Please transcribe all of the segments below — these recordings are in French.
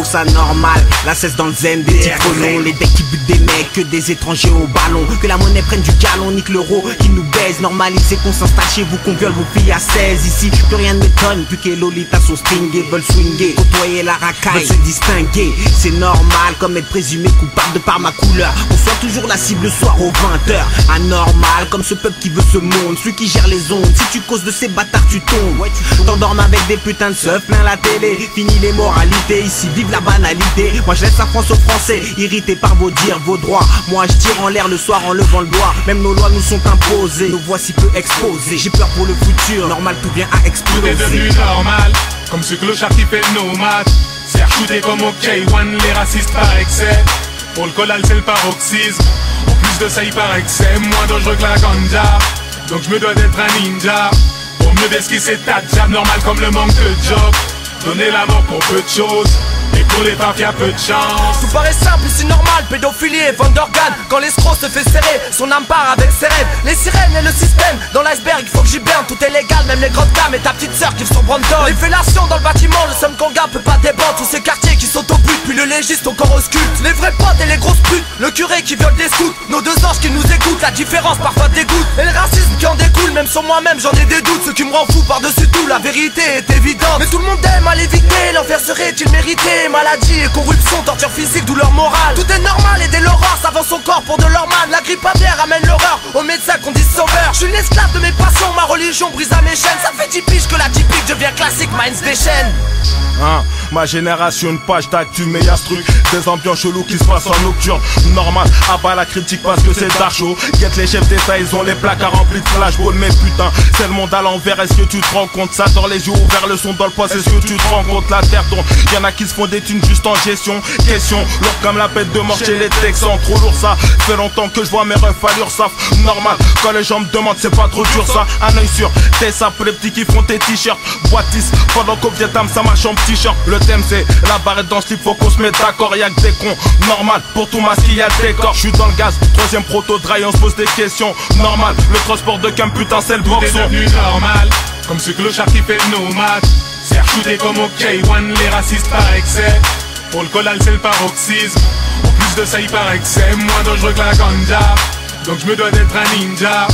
trouve ça normal. La cesse dans le zen, des petits colons, les decks qui butent des mecs, que des étrangers au ballon. Que la monnaie prenne du galon, nique l'euro, qui nous baise. Normalisez qu'on s'installe chez vous, qu'on viole vos filles à 16. Ici, plus rien ne m'étonne, plus que les lolitas sont stingées, veulent swinger, côtoyer la racaille, veulent se distinguer. C'est normal, comme être présumé coupable de par ma couleur. On soit toujours la cible le soir aux 20h. Anormal, comme ce peuple qui veut ce monde, celui qui gère les ondes. Si tu causes de ces bâtards, tu tombes. T'endormes avec des putains de seufs, plein la télé. Fini les moralités, ici vive la banalité. Moi je laisse la France aux Français, irrités par vos dires, vos droits. Moi je tire en l'air le soir en levant le doigt. Même nos lois nous sont imposées, nos voix si peu exposées. J'ai peur pour le futur, normal tout vient à exploser. Tout est devenu normal, comme ce clochard qui fait nos maths. C'est shooté comme au K1, les racistes par excès. Pour le collal c'est le paroxysme. En plus de ça il paraît que c'est moins dangereux que la ganja. Donc je me dois d'être un ninja. Pour mieux d'esquisser ta jab, normal comme le manque de job. Donner la mort pour peu de choses. Et pour les papes y'a peu de chance. Tout paraît simple, ici normal, pédophilie et vente d'organes. Quand l'escroc se fait serrer, son âme part avec ses rêves. Les sirènes et le système, dans l'iceberg il faut que j'hiberne. Tout est légal, même les grandes dames et ta petite sœur qui sur Brandon. Les fellations dans le bâtiment, le seum qu'on garde peut pas débattre. Tous ces quartiers qui sont au but, puis le légiste encore ausculte. Les vrais potes et les grosses putes, le curé qui viole des scouts. Nos deux anges qui nous écoutent, la différence parfois dégoûte. Et le racisme qui en découle, même sur moi-même j'en ai des doutes. Ce qui me rend fou par-dessus tout, la vérité est évidente. Mais tout le monde aime à l'éviter, l'enfer serait-il mérité? Maladie et corruption, torture physique, douleur morale. Tout est normal et dès l'aurore, ça vend son corps pour de l'hormone. La grippe aviaire amène l'horreur, aux médecins qu'on dit sauveur. Je suis l'esclave de mes passions, ma religion brise à mes chaînes. Ça fait 10 piges que la typique devient classique, Minds déchaîne. Ma génération, une page d'actu, mais y'a ce truc, des ambiances chelous qui se passent en nocturne. Normal, abat la critique parce que c'est dark show. Guette les chefs d'état, ils ont les placards remplis de flashballs. Mais putain, c'est le monde à l'envers, est-ce que tu te rends compte? Ça dort les yeux ouverts, le son dans le poste, est-ce que tu te rends compte? La terre tourne, y'en a qui se font des thunes juste en gestion. Question, lourd comme la bête de mort chez les Texans. Trop lourd ça, fait longtemps que je vois mes refs à l'URSSAF. Normal, quand les gens me demandent c'est pas trop dur ça. Un œil sur tes sapes, les petits qui font tes t-shirts. Boitisse, pendant qu'au Vietnam ça marche en t-shirt. Le thème c'est la barrette dans le slip, faut qu'on se mette d'accord. Y'a que des cons, normal, pour tout masquer y'a le décor. J'suis dans le gaz, troisième proto dry, on se pose des questions. Normal, le transport de cam, putain c'est le boxon. Tout est devenu normal, comme ce clochard qui fait nos maths. C'est shooté comme au K1, les racistes par excès. Pour le collal c'est le paroxysme. En plus de ça il paraît que c'est moins dangereux que la ganja. Donc je me dois d'être un ninja.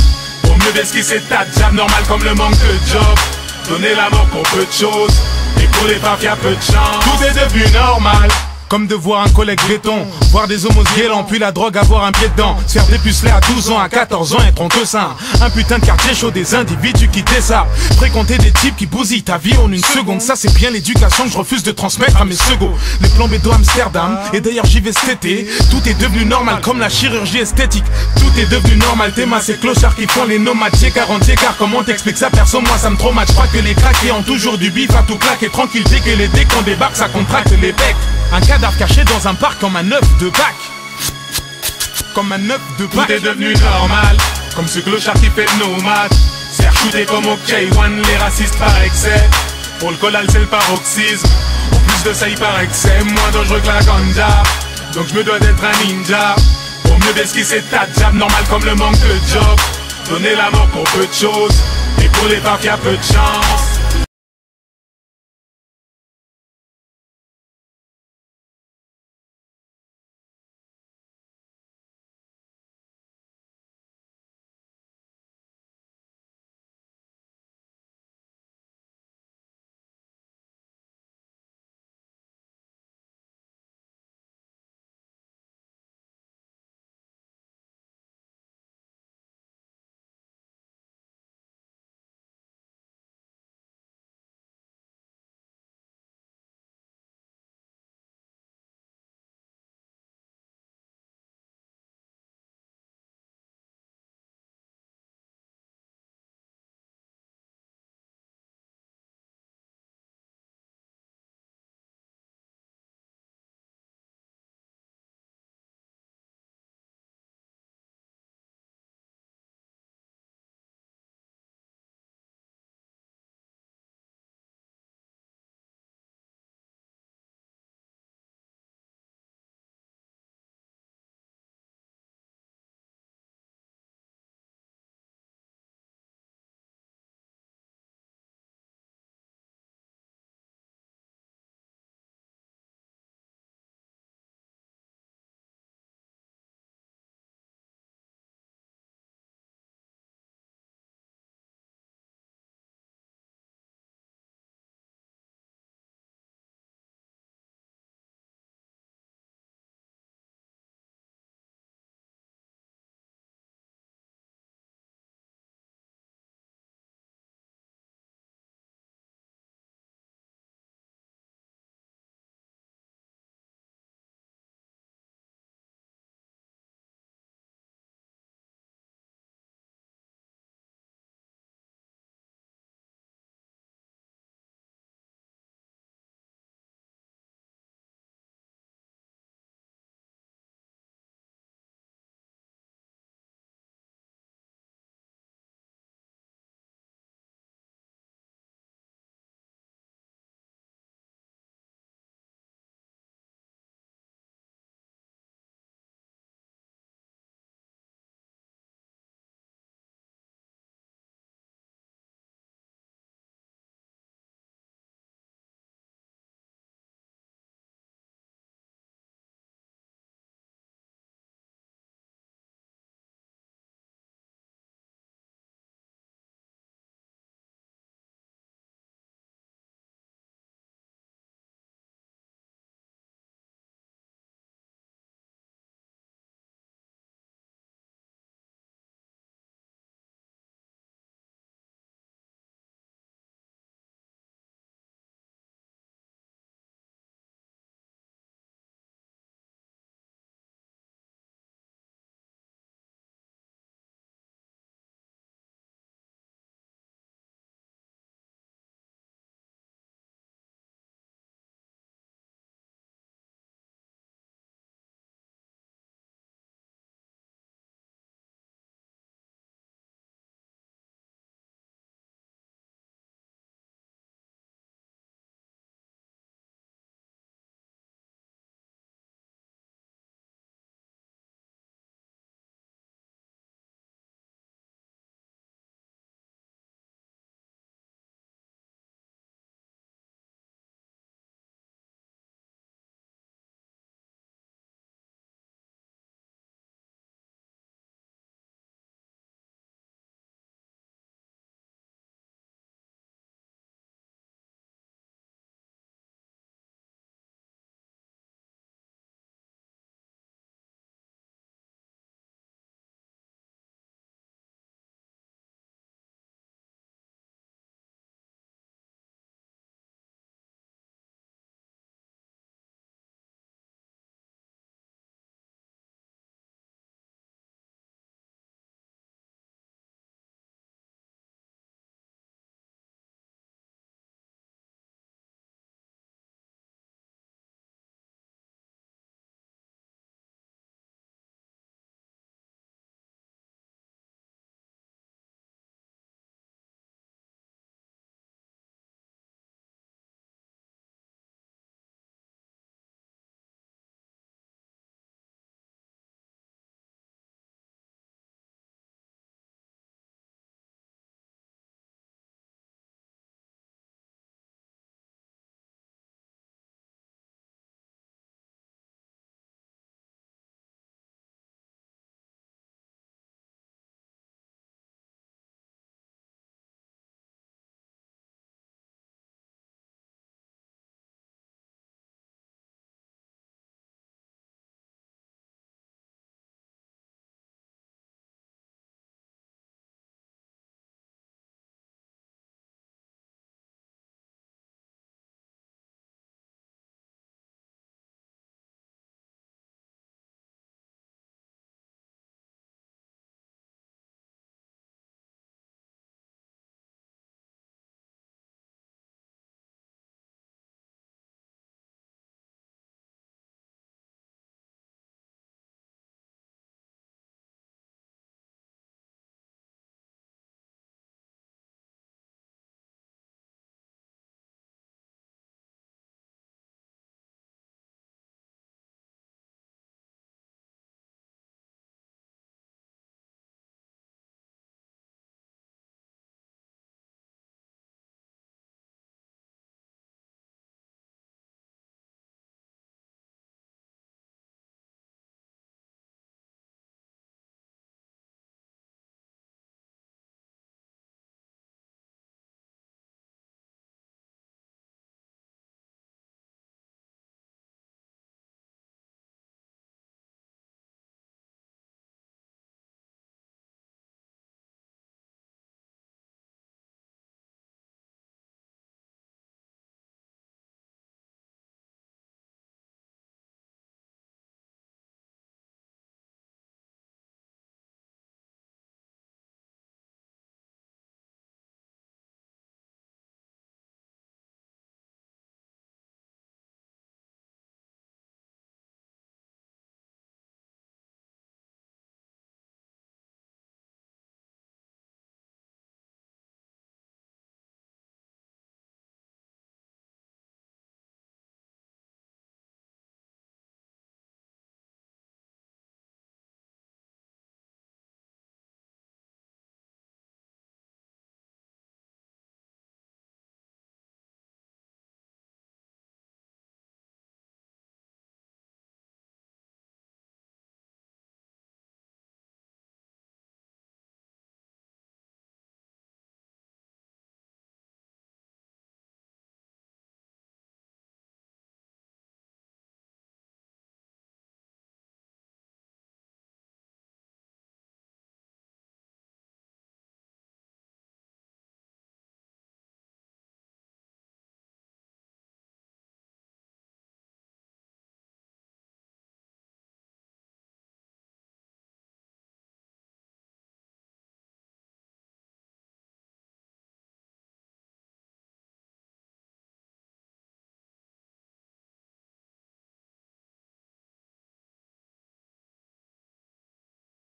Pour mieux d'esquisser ta jab, normal comme le manque de job. Donner la mort pour peu de choses. Et pour les papes y'a peu de chance. Tout est devenu normal, comme de voir un collègue béton, voir des homos guélants, puis la drogue avoir un pied dedans. Se faire dépuceler à 12 ans, à 14 ans, être en que ça. Un putain de quartier chaud, des individus qui désarment. Fréquenter des types qui bousillent ta vie en une seconde. Ça c'est bien l'éducation que je refuse de transmettre à mes seconds. Les plans bédo Amsterdam, et d'ailleurs j'y vais cet été. Tout est devenu normal comme la chirurgie esthétique. Tout est devenu normal, t'es ces clochards qui font les nomades. J'ai 40 car comment t'expliques ça perso, moi ça me traumate. Je crois que les craqués ont toujours du bif à tout claquer. Tranquille dès que les décons débarquent, ça contracte les becs. Un cadavre caché dans un parc comme un œuf de bac. Comme un œuf de bac. Tout est devenu normal, comme ce clochard qui fait nos maths. C'est shooté comme au K1, les racistes par excès. Pour le collal c'est le paroxysme. En plus de ça il paraît que c'est moins dangereux que la ganja. Donc je me dois d'être un ninja. Pour mieux d'esquisser ta jab, normal comme le manque de job. Donner la mort pour peu de choses. Et pour les papes y'a peu de chance.